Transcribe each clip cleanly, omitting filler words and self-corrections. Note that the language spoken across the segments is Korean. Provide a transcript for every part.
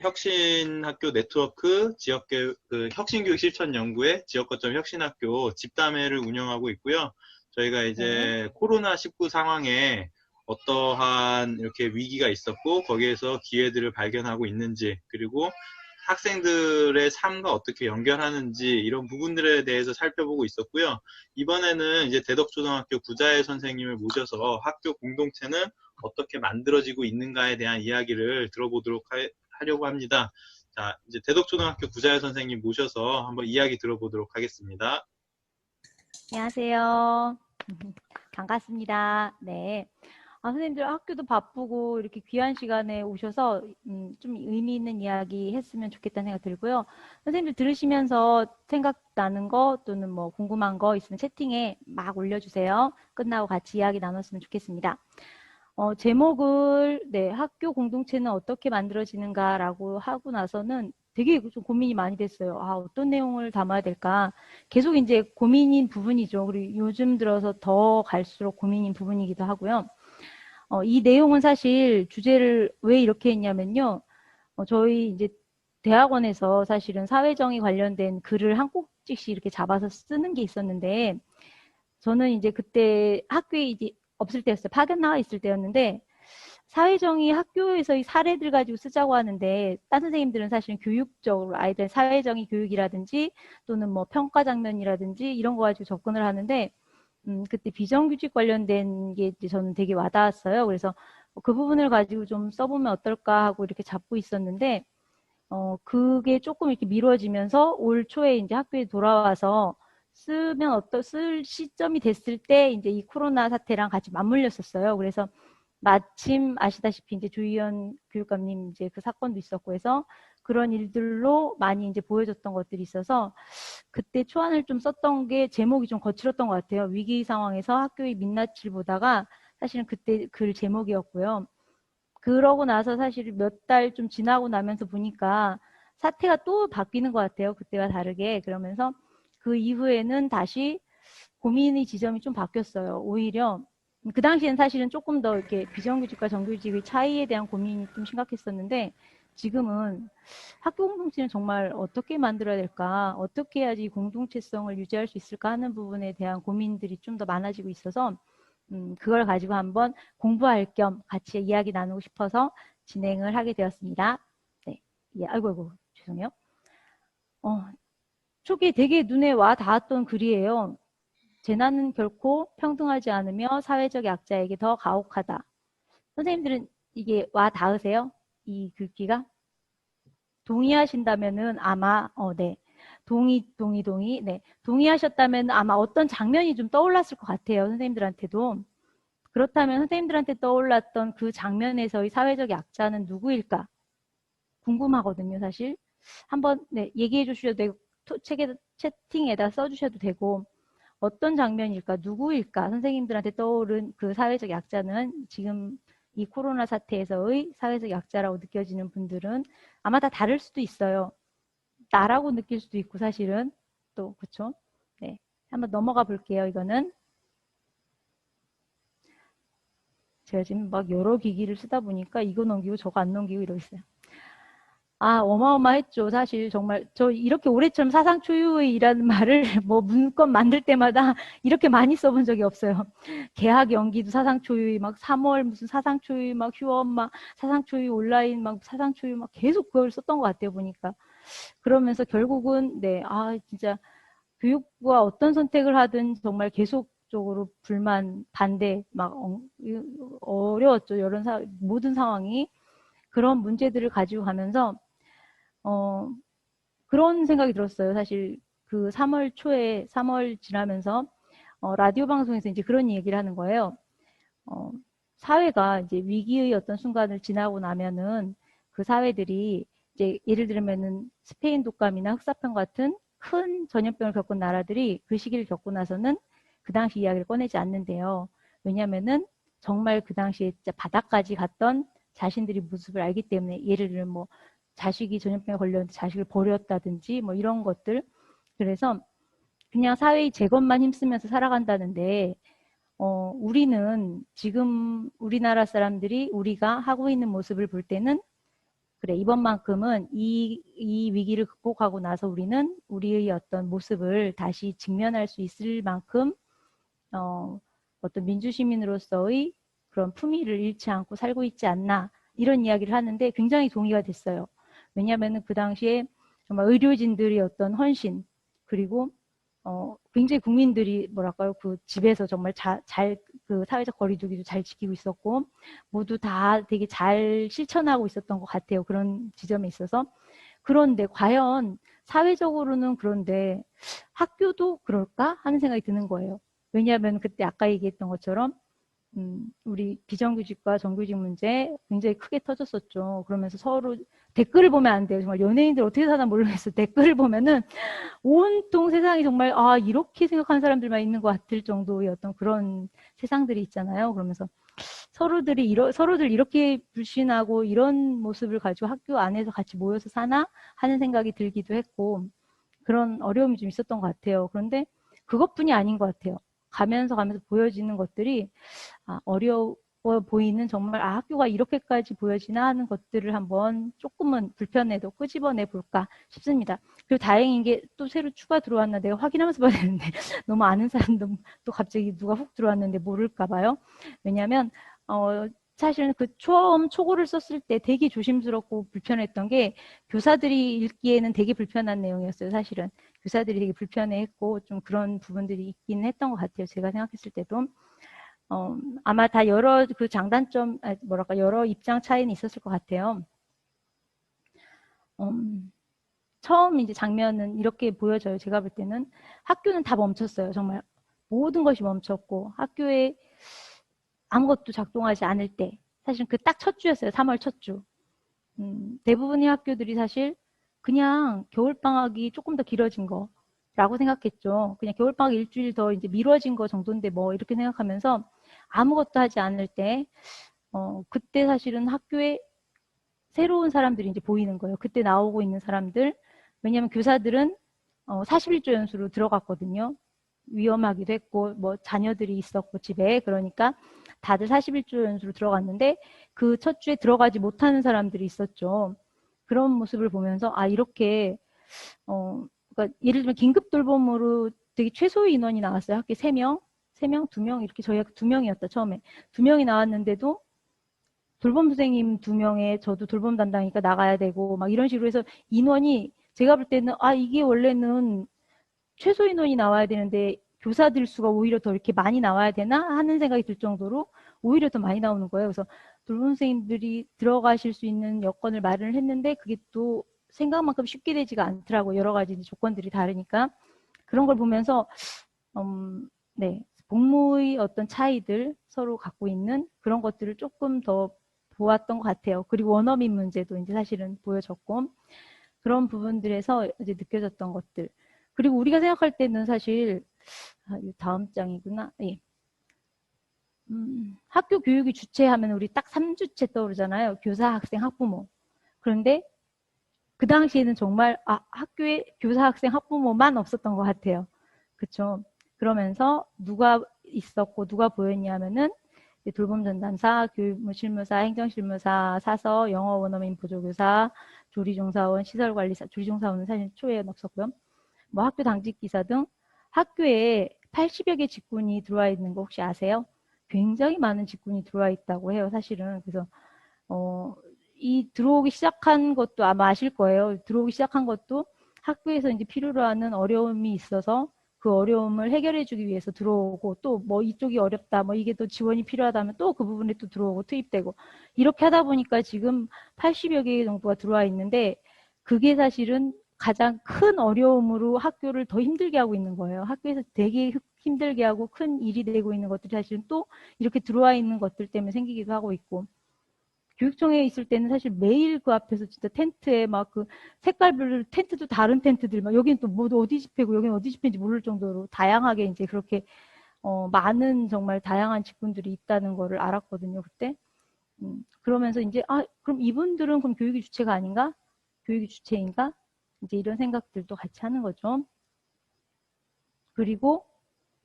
혁신학교 네트워크 지역교육, 혁신교육 실천 연구회 지역 거점 혁신학교 집담회를 운영하고 있고요. 저희가 네. 이제 코로나19 상황에 어떠한 이렇게 위기가 있었고 거기에서 기회들을 발견하고 있는지, 그리고 학생들의 삶과 어떻게 연결하는지 이런 부분들에 대해서 살펴보고 있었고요. 이번에는 이제 대덕초등학교 구자애 선생님을 모셔서 학교 공동체는 어떻게 만들어지고 있는가에 대한 이야기를 들어보도록 하려고 합니다. 자, 이제 대덕초등학교 구자애 선생님 모셔서 한번 이야기 들어보도록 하겠습니다. 안녕하세요. 반갑습니다. 네. 선생님들 학교도 바쁘고 이렇게 귀한 시간에 오셔서 좀 의미 있는 이야기 했으면 좋겠다는 생각 들고요. 선생님들 들으시면서 생각나는 거 또는 뭐 궁금한 거 있으면 채팅에 막 올려주세요. 끝나고 같이 이야기 나눴으면 좋겠습니다. 제목을 학교 공동체는 어떻게 만들어지는가라고 하고 나서는 되게 좀 고민이 많이 됐어요. 어떤 내용을 담아야 될까? 계속 이제 고민인 부분이죠. 그리고 요즘 들어서 더 갈수록 고민인 부분이기도 하고요. 이 내용은 사실 주제를 왜 이렇게 했냐면요. 저희 이제 대학원에서 사실은 사회정의 관련된 글을 한 꼭지씩 이렇게 잡아서 쓰는 게 있었는데, 저는 이제 그때 학교에 이제 없을 때였어요. 파견 나와 있을 때였는데, 사회정의 학교에서의 사례들 가지고 쓰자고 하는데, 딴 선생님들은 사실은 교육적으로 아이들 사회정의 교육이라든지 또는 뭐 평가 장면이라든지 이런 거 가지고 접근을 하는데, 그때 비정규직 관련된 게 이제 저는 되게 와닿았어요. 그래서 그 부분을 가지고 좀 써보면 어떨까 하고 이렇게 잡고 있었는데, 그게 조금 이렇게 미뤄지면서 올 초에 이제 학교에 돌아와서 쓸 시점이 됐을 때 이제 이 코로나 사태랑 같이 맞물렸었어요. 그래서 마침 아시다시피 이제 조희연 교육감님 이제 그 사건도 있었고 해서 그런 일들로 많이 이제 보여줬던 것들이 있어서 그때 초안을 좀 썼던 게 제목이 좀 거칠었던 것 같아요. 위기 상황에서 학교의 민낯을 보다가 사실은 그때 글 제목이었고요. 그러고 나서 사실 몇 달 좀 지나고 나면서 보니까 사태가 또 바뀌는 것 같아요. 그때와 다르게. 그러면서 그 이후에는 다시 고민의 지점이 좀 바뀌었어요. 오히려 그 당시엔 사실은 조금 더 이렇게 비정규직과 정규직의 차이에 대한 고민이 좀 심각했었는데 지금은 학교 공동체는 정말 어떻게 만들어야 될까, 어떻게 해야지 공동체성을 유지할 수 있을까 하는 부분에 대한 고민들이 좀 더 많아지고 있어서 그걸 가지고 한번 공부할 겸 같이 이야기 나누고 싶어서 진행을 하게 되었습니다. 네, 아이고, 죄송해요. 초기에 되게 눈에 와 닿았던 글이에요. 재난은 결코 평등하지 않으며 사회적 약자에게 더 가혹하다. 선생님들은 이게 와 닿으세요? 이 글귀가? 동의하신다면은 아마 네. 동의. 네. 동의하셨다면 아마 어떤 장면이 좀 떠올랐을 것 같아요. 선생님들한테도. 그렇다면 선생님들한테 떠올랐던 그 장면에서의 사회적 약자는 누구일까? 궁금하거든요, 사실. 한번 얘기해 주셔도 되고 채팅에다 써주셔도 되고 어떤 장면일까? 누구일까? 선생님들한테 떠오른 그 사회적 약자는 지금 이 코로나 사태에서의 사회적 약자라고 느껴지는 분들은 아마 다 다를 수도 있어요. 나라고 느낄 수도 있고 사실은 또 그렇죠? 네, 한번 넘어가 볼게요. 이거는 제가 지금 막 여러 기기를 쓰다 보니까 이거 넘기고 저거 안 넘기고 이러고 있어요. 어마어마했죠. 사실 정말 저 이렇게 오래처럼 사상 초유의라는 말을 뭐 문건 만들 때마다 이렇게 많이 써본 적이 없어요. 개학 연기도 사상 초유의, 막 3월 무슨 사상 초유의, 막 휴업 막 사상 초유의 온라인 막 사상 초유의 막 계속 그걸 썼던 것 같아요. 보니까 그러면서 결국은 진짜 교육부가 어떤 선택을 하든 정말 계속적으로 불만 반대 막 어려웠죠. 이런 모든 상황이 그런 문제들을 가지고 가면서 그런 생각이 들었어요. 사실 그 3월 초에 3월 지나면서 라디오 방송에서 이제 그런 얘기를 하는 거예요. 사회가 이제 위기의 어떤 순간을 지나고 나면은 그 사회들이 이제 예를 들면은 스페인 독감이나 흑사병 같은 큰 전염병을 겪은 나라들이 그 시기를 겪고 나서는 그 당시 이야기를 꺼내지 않는데요. 왜냐면은 정말 그 당시에 진짜 바닥까지 갔던 자신들이 모습을 알기 때문에 예를 들면 뭐 자식이 전염병에 걸렸는데 자식을 버렸다든지 뭐 이런 것들. 그래서 그냥 사회의 재건만 힘쓰면서 살아간다는데 우리는 지금 우리나라 사람들이 우리가 하고 있는 모습을 볼 때는 그래, 이번만큼은 이 위기를 극복하고 나서 우리는 우리의 어떤 모습을 다시 직면할 수 있을 만큼, 어떤 민주시민으로서의 그런 품위를 잃지 않고 살고 있지 않나, 이런 이야기를 하는데 굉장히 동의가 됐어요. 왜냐하면 그 당시에 정말 의료진들이 어떤 헌신, 그리고 굉장히 국민들이 뭐랄까요, 그 집에서 정말 그 사회적 거리두기도 잘 지키고 있었고, 모두 다 되게 잘 실천하고 있었던 것 같아요. 그런 지점에 있어서. 그런데 과연 사회적으로는, 그런데 학교도 그럴까 하는 생각이 드는 거예요. 왜냐하면 그때 아까 얘기했던 것처럼 우리 비정규직과 정규직 문제 굉장히 크게 터졌었죠. 그러면서 서로 댓글을 보면 안 돼요. 정말 연예인들 어떻게 사나 모르겠어요. 댓글을 보면은 온통 세상이 정말 이렇게 생각하는 사람들만 있는 것 같을 정도의 어떤 그런 세상들이 있잖아요. 그러면서 서로들 이렇게 불신하고 이런 모습을 가지고 학교 안에서 같이 모여서 사나 하는 생각이 들기도 했고, 그런 어려움이 좀 있었던 것 같아요. 그런데 그것뿐이 아닌 것 같아요. 가면서 보여지는 것들이 어려워 보이는, 정말 학교가 이렇게까지 보여지나 하는 것들을 한번 조금은 불편해도 끄집어내 볼까 싶습니다. 그리고 다행인 게 또 새로 추가 들어왔나 내가 확인하면서 봐야 되는데 너무 아는 사람도 또 갑자기 누가 훅 들어왔는데 모를까 봐요. 왜냐하면 사실은 그 처음 초고를 썼을 때 되게 조심스럽고 불편했던 게, 교사들이 읽기에는 되게 불편한 내용이었어요. 사실은 교사들이 되게 불편해했고 좀 그런 부분들이 있긴 했던 것 같아요. 제가 생각했을 때도. 아마 다 여러 그 장단점, 여러 입장 차이는 있었을 것 같아요. 처음 이제 장면은 이렇게 보여져요. 제가 볼 때는 학교는 다 멈췄어요. 정말 모든 것이 멈췄고 학교에 아무것도 작동하지 않을 때, 사실 그 딱 첫 주였어요. 3월 첫 주. 대부분의 학교들이 사실 그냥 겨울방학이 조금 더 길어진 거라고 생각했죠. 그냥 겨울방학 일주일 더 이제 미뤄진 거 정도인데 뭐 이렇게 생각하면서 아무것도 하지 않을 때, 그때 사실은 학교에 새로운 사람들이 이제 보이는 거예요. 그때 나오고 있는 사람들. 왜냐하면 교사들은 41조 연수로 들어갔거든요. 위험하기도 했고, 뭐 자녀들이 있었고 집에. 그러니까 다들 41조 연수로 들어갔는데 그 첫 주에 들어가지 못하는 사람들이 있었죠. 그런 모습을 보면서 이렇게 그러니까 예를 들면 긴급 돌봄으로 되게 최소의 인원이 나왔어요. 학교에 3명, 3명, 2명, 이렇게 저희가 2명이었다 처음에. 2명이 나왔는데도 돌봄 선생님 2명에 저도 돌봄 담당이니까 나가야 되고 막 이런 식으로 해서 인원이, 제가 볼 때는 이게 원래는 최소 인원이 나와야 되는데 교사들 수가 오히려 더 이렇게 많이 나와야 되나 하는 생각이 들 정도로 오히려 더 많이 나오는 거예요. 그래서 돌봄 선생님들이 들어가실 수 있는 여건을 마련을 했는데 그게 또 생각만큼 쉽게 되지가 않더라고요. 여러 가지 조건들이 다르니까. 그런 걸 보면서 네, 복무의 어떤 차이들, 서로 갖고 있는 그런 것들을 조금 더 보았던 것 같아요. 그리고 원어민 문제도 이제 사실은 보여졌고, 그런 부분들에서 이제 느껴졌던 것들. 그리고 우리가 생각할 때는 사실 다음 장이구나. 예. 학교 교육이 주체하면 우리 딱 3주체 떠오르잖아요. 교사, 학생, 학부모. 그런데 그 당시에는 정말 학교에 교사, 학생, 학부모만 없었던 것 같아요. 그렇죠. 그러면서 누가 있었고 누가 보였냐면은 돌봄 전담사, 교육무 실무사, 행정실무사, 사서, 영어 원어민 보조교사, 조리종사원, 시설관리사, 조리종사원은 사실 초에는 없었고요. 뭐 학교 당직기사 등 학교에 80여 개 직군이 들어와 있는 거 혹시 아세요? 굉장히 많은 직군이 들어와 있다고 해요, 사실은. 그래서 이 들어오기 시작한 것도 아마 아실 거예요. 들어오기 시작한 것도 학교에서 이제 필요로 하는 어려움이 있어서 그 어려움을 해결해 주기 위해서 들어오고, 또 뭐 이쪽이 어렵다, 뭐 이게 또 지원이 필요하다면 또 그 부분에 또 들어오고 투입되고, 이렇게 하다 보니까 지금 80여 개 정도가 들어와 있는데, 그게 사실은 가장 큰 어려움으로 학교를 더 힘들게 하고 있는 거예요. 학교에서 되게 힘들게 하고 큰 일이 되고 있는 것들이 사실은 또 이렇게 들어와 있는 것들 때문에 생기기도 하고 있고, 교육청에 있을 때는 사실 매일 그 앞에서 진짜 텐트에 막 그 색깔별로 텐트도 다른 텐트들, 막 여기는 또 뭐 어디 집회고 여기는 어디 집회인지 모를 정도로 다양하게 이제 그렇게 많은 정말 다양한 직군들이 있다는 거를 알았거든요, 그때. 그러면서 이제 그럼 이분들은 그럼 교육의 주체가 아닌가? 교육의 주체인가? 이제 이런 생각들도 같이 하는 거죠. 그리고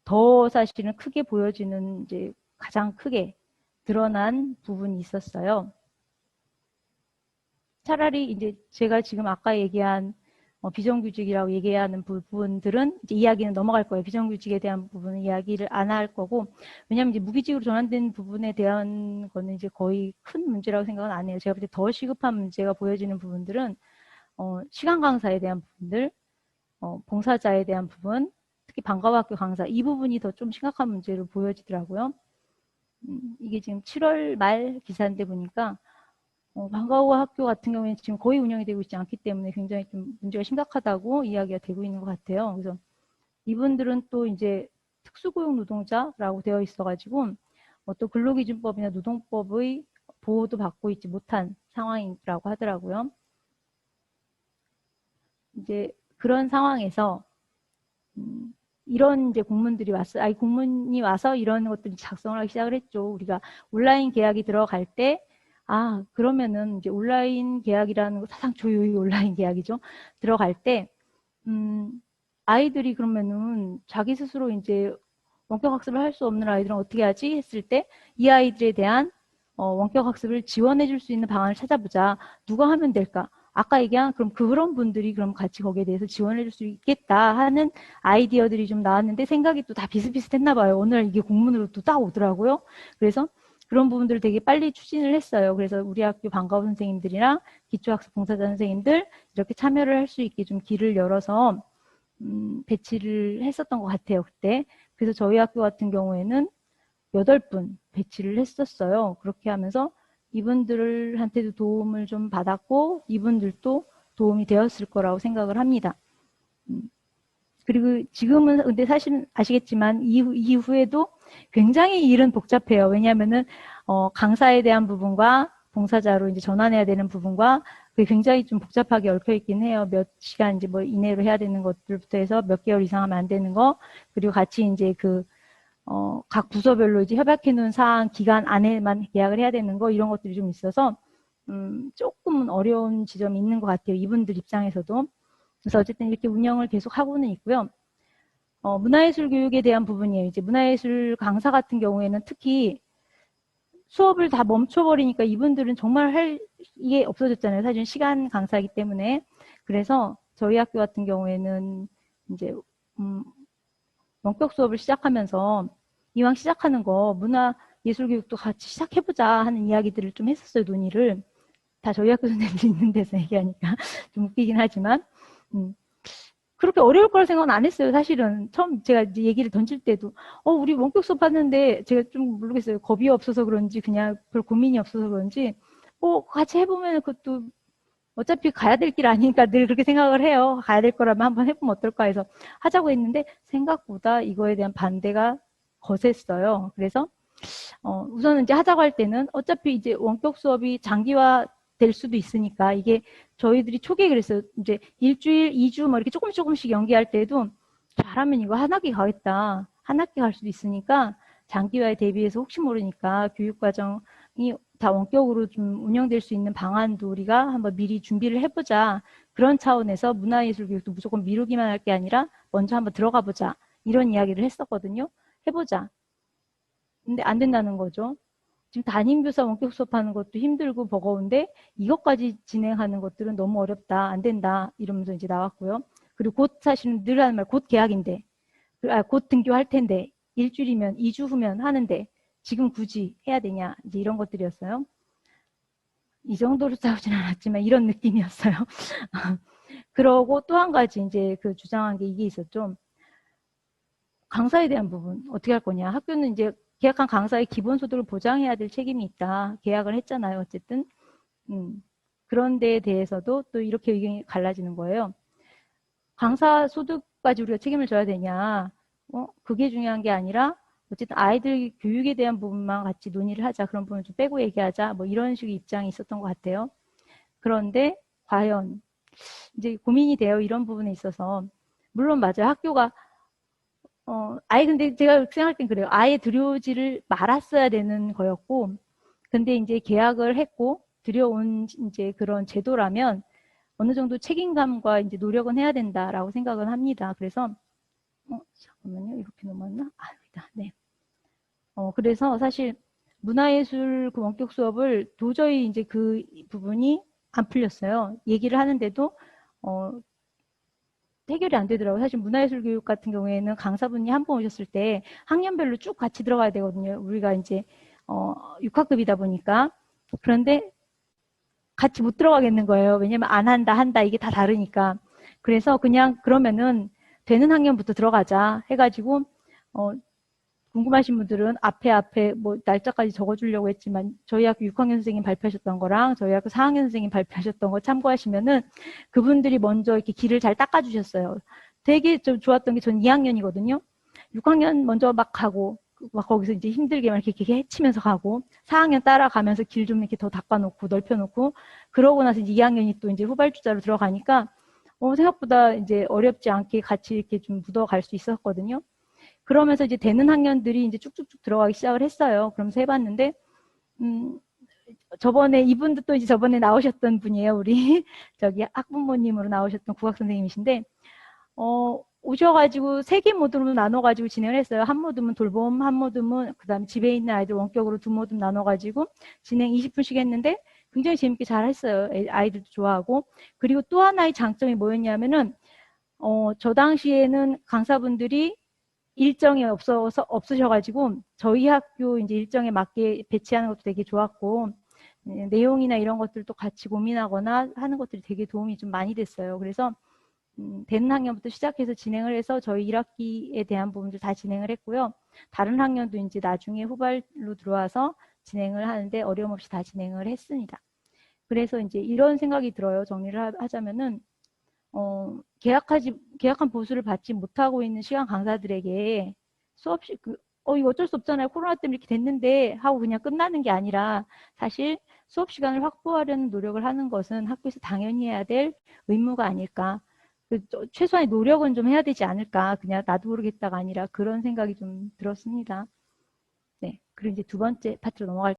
더 사실은 크게 보여지는, 이제 가장 크게 드러난 부분이 있었어요. 차라리 이제 제가 지금 아까 얘기한 비정규직이라고 얘기하는 부분들은 이제 이야기는 넘어갈 거예요. 비정규직에 대한 부분은 이야기를 안 할 거고, 왜냐하면 이제 무기직으로 전환된 부분에 대한 거는 이제 거의 큰 문제라고 생각은 안 해요. 제가 볼 때 더 시급한 문제가 보여지는 부분들은 시간 강사에 대한 부분들, 봉사자에 대한 부분, 특히 방과후학교 강사 이 부분이 더 좀 심각한 문제로 보여지더라고요. 이게 지금 7월 말 기사인데 보니까 방과후 학교 같은 경우에는 지금 거의 운영이 되고 있지 않기 때문에 굉장히 좀 문제가 심각하다고 이야기가 되고 있는 것 같아요. 그래서 이분들은 또 이제 특수고용 노동자라고 되어 있어가지고 또 근로기준법이나 노동법의 보호도 받고 있지 못한 상황이라고 하더라고요. 이제 그런 상황에서 이런 이제 공문들이 왔어요. 공문이 와서 이런 것들이 작성을 하기 시작을 했죠. 우리가 온라인 계약이 들어갈 때 그러면은 이제 온라인 계약이라는 거 사상 초유의 온라인 계약이죠. 들어갈 때, 아이들이 그러면은 자기 스스로 이제 원격학습을 할 수 없는 아이들은 어떻게 하지? 했을 때 이 아이들에 대한 원격학습을 지원해 줄 수 있는 방안을 찾아보자. 누가 하면 될까? 아까 얘기한 그런 분들이 그럼 같이 거기에 대해서 지원해 줄 수 있겠다 하는 아이디어들이 좀 나왔는데 생각이 또 다 비슷비슷했나 봐요. 오늘 이게 공문으로 또 딱 오더라고요. 그래서 그런 부분들을 되게 빨리 추진을 했어요. 그래서 우리 학교 방과후 선생님들이랑 기초학습 봉사자 선생님들 이렇게 참여를 할 수 있게 좀 길을 열어서 배치를 했었던 것 같아요. 그때. 그래서 저희 학교 같은 경우에는 8분 배치를 했었어요. 그렇게 하면서 이분들한테도 도움을 좀 받았고 이분들도 도움이 되었을 거라고 생각을 합니다. 그리고 지금은 근데 사실 아시겠지만 이후에도 굉장히 일은 복잡해요. 왜냐하면은 강사에 대한 부분과 봉사자로 이제 전환해야 되는 부분과 그게 굉장히 좀 복잡하게 얽혀 있긴 해요. 몇 시간 이제 뭐 이내로 해야 되는 것들부터 해서 몇 개월 이상 하면 안 되는 거, 그리고 같이 이제 각 부서별로 이제 협약해 놓은 사항 기간 안에만 계약을 해야 되는 거, 이런 것들이 좀 있어서, 조금은 어려운 지점이 있는 것 같아요. 이분들 입장에서도. 그래서 어쨌든 이렇게 운영을 계속 하고는 있고요. 문화예술 교육에 대한 부분이에요. 이제 문화예술 강사 같은 경우에는 특히 수업을 다 멈춰버리니까 이분들은 정말 할 이게 없어졌잖아요. 사실 시간 강사이기 때문에. 그래서 저희 학교 같은 경우에는 이제 원격 수업을 시작하면서 이왕 시작하는 거 문화예술교육도 같이 시작해보자 하는 이야기들을 좀 했었어요. 논의를. 다 저희 학교 선생님들이 있는 데서 얘기하니까 좀 웃기긴 하지만 그렇게 어려울 거라 생각은 안 했어요. 사실은 처음 제가 이제 얘기를 던질 때도 우리 원격 수업 하는데 제가 좀 모르겠어요. 겁이 없어서 그런지 그냥 별 고민이 없어서 그런지 같이 해보면 그것도 어차피 가야 될 길 아니니까 늘 그렇게 생각을 해요. 가야 될 거라면 한번 해보면 어떨까 해서 하자고 했는데 생각보다 이거에 대한 반대가 거셌어요. 그래서 우선은 이제 하자고 할 때는 어차피 이제 원격 수업이 장기화 될 수도 있으니까 이게 저희들이 초기에 그랬어요. 이제 일주일, 2주 뭐 이렇게 조금씩 연기할 때도 잘하면 이거 한 학기 가겠다. 한 학기 갈 수도 있으니까 장기화에 대비해서 혹시 모르니까 교육과정이 다 원격으로 좀 운영될 수 있는 방안도 우리가 한번 미리 준비를 해보자. 그런 차원에서 문화예술 교육도 무조건 미루기만 할 게 아니라 먼저 한번 들어가 보자. 이런 이야기를 했었거든요. 해보자. 근데 안 된다는 거죠. 지금 담임교사 원격 수업하는 것도 힘들고 버거운데 이것까지 진행하는 것들은 너무 어렵다. 안 된다. 이러면서 이제 나왔고요. 그리고 곧 사실은 늘 하는 말 곧 계약인데 곧 등교할 텐데 일주일이면 2주 후면 하는데 지금 굳이 해야 되냐. 이제 이런 것들이었어요. 이 정도로 싸우진 않았지만 이런 느낌이었어요. 그러고 또 한 가지 이제 주장한 게 이게 있었죠. 강사에 대한 부분 어떻게 할 거냐. 학교는 이제 계약한 강사의 기본소득을 보장해야 될 책임이 있다. 계약을 했잖아요. 어쨌든. 그런 데에 대해서도 또 이렇게 의견이 갈라지는 거예요. 강사 소득까지 우리가 책임을 져야 되냐. 그게 중요한 게 아니라 어쨌든 아이들 교육에 대한 부분만 같이 논의를 하자. 그런 부분을 좀 빼고 얘기하자. 뭐 이런 식의 입장이 있었던 것 같아요. 그런데 과연 이제 고민이 돼요. 이런 부분에 있어서. 물론 맞아요. 학교가 아예 근데 제가 생각할 땐 그래요. 아예 들여오지를 말았어야 되는 거였고, 근데 이제 계약을 했고 들여온 이제 그런 제도라면 어느 정도 책임감과 이제 노력은 해야 된다라고 생각은 합니다. 그래서 잠깐만요. 이렇게 넘었나? 여기다. 네. 그래서 사실 문화예술 원격 수업을 도저히 이제 그 부분이 안 풀렸어요. 얘기를 하는데도 해결이 안 되더라고요. 사실 문화예술 교육 같은 경우에는 강사분이 한 번 오셨을 때 학년별로 쭉 같이 들어가야 되거든요. 우리가 이제 6학급이다 보니까. 그런데 같이 못 들어가겠는 거예요. 왜냐면 안 한다, 한다 이게 다 다르니까. 그래서 그냥 그러면은 되는 학년부터 들어가자 해가지고 궁금하신 분들은 앞에 뭐 날짜까지 적어주려고 했지만 저희 학교 6학년 선생님 발표하셨던 거랑 저희 학교 4학년 선생님 발표하셨던 거 참고하시면은 그분들이 먼저 이렇게 길을 잘 닦아주셨어요. 되게 좀 좋았던 게 전 2학년이거든요. 6학년 먼저 막 가고 막 거기서 이제 힘들게 막 이렇게 헤치면서 가고 4학년 따라가면서 길 좀 이렇게 더 닦아놓고 넓혀놓고 그러고 나서 이제 2학년이 또 이제 후발주자로 들어가니까 생각보다 이제 어렵지 않게 같이 이렇게 좀 묻어갈 수 있었거든요. 그러면서 이제 되는 학년들이 이제 쭉쭉쭉 들어가기 시작을 했어요. 그러면서 해봤는데, 저번에 이분도 또 이제 저번에 나오셨던 분이에요. 우리 저기 학부모님으로 나오셨던 국악 선생님이신데, 오셔가지고 세 개 모듈로 나눠가지고 진행을 했어요. 한 모듈은 돌봄, 한 모듈은 그다음에 집에 있는 아이들 원격으로 두 모듈 나눠가지고 진행 20분씩 했는데 굉장히 재밌게 잘 했어요. 아이들도 좋아하고. 그리고 또 하나의 장점이 뭐였냐면은, 저 당시에는 강사분들이 일정이 없으셔가지고 저희 학교 이제 일정에 맞게 배치하는 것도 되게 좋았고 내용이나 이런 것들도 같이 고민하거나 하는 것들이 되게 도움이 좀 많이 됐어요. 그래서 되는 학년부터 시작해서 진행을 해서 저희 1학기에 대한 부분들 다 진행을 했고요. 다른 학년도 이제 나중에 후발로 들어와서 진행을 하는데 어려움 없이 다 진행을 했습니다. 그래서 이제 이런 생각이 들어요. 정리를 하자면은 계약한 보수를 받지 못하고 있는 시간 강사들에게 수업시, 이거 어쩔 수 없잖아요. 코로나 때문에 이렇게 됐는데 하고 그냥 끝나는 게 아니라 사실 수업 시간을 확보하려는 노력을 하는 것은 학교에서 당연히 해야 될 의무가 아닐까. 최소한의 노력은 좀 해야 되지 않을까. 그냥 나도 모르겠다가 아니라 그런 생각이 좀 들었습니다. 네. 그리고 이제 두 번째 파트로 넘어갈